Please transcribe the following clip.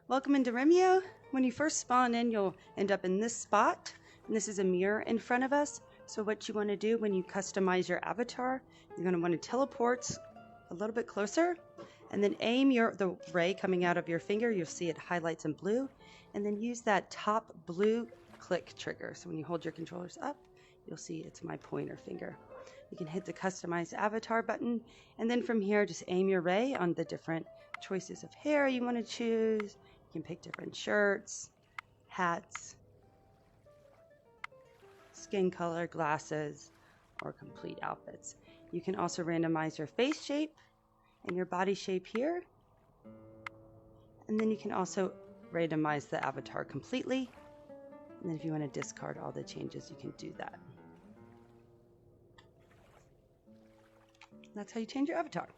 Welcome into Remio. When you first spawn in, you'll end up in this spot, and this is a mirror in front of us. So what you want to do when you customize your avatar, you're going to want to teleport a little bit closer, and then aim the ray coming out of your finger. You'll see it highlights in blue, and then use that top blue click trigger. So when you hold your controllers up, you'll see it's my pointer finger. You can hit the customize avatar button, and then from here just aim your ray on the different choices of hair you want to choose. You can pick different shirts, hats, skin color, glasses, or complete outfits. You can also randomize your face shape and your body shape here, and then you can also randomize the avatar completely, and then if you want to discard all the changes, you can do that. That's how you change your avatar.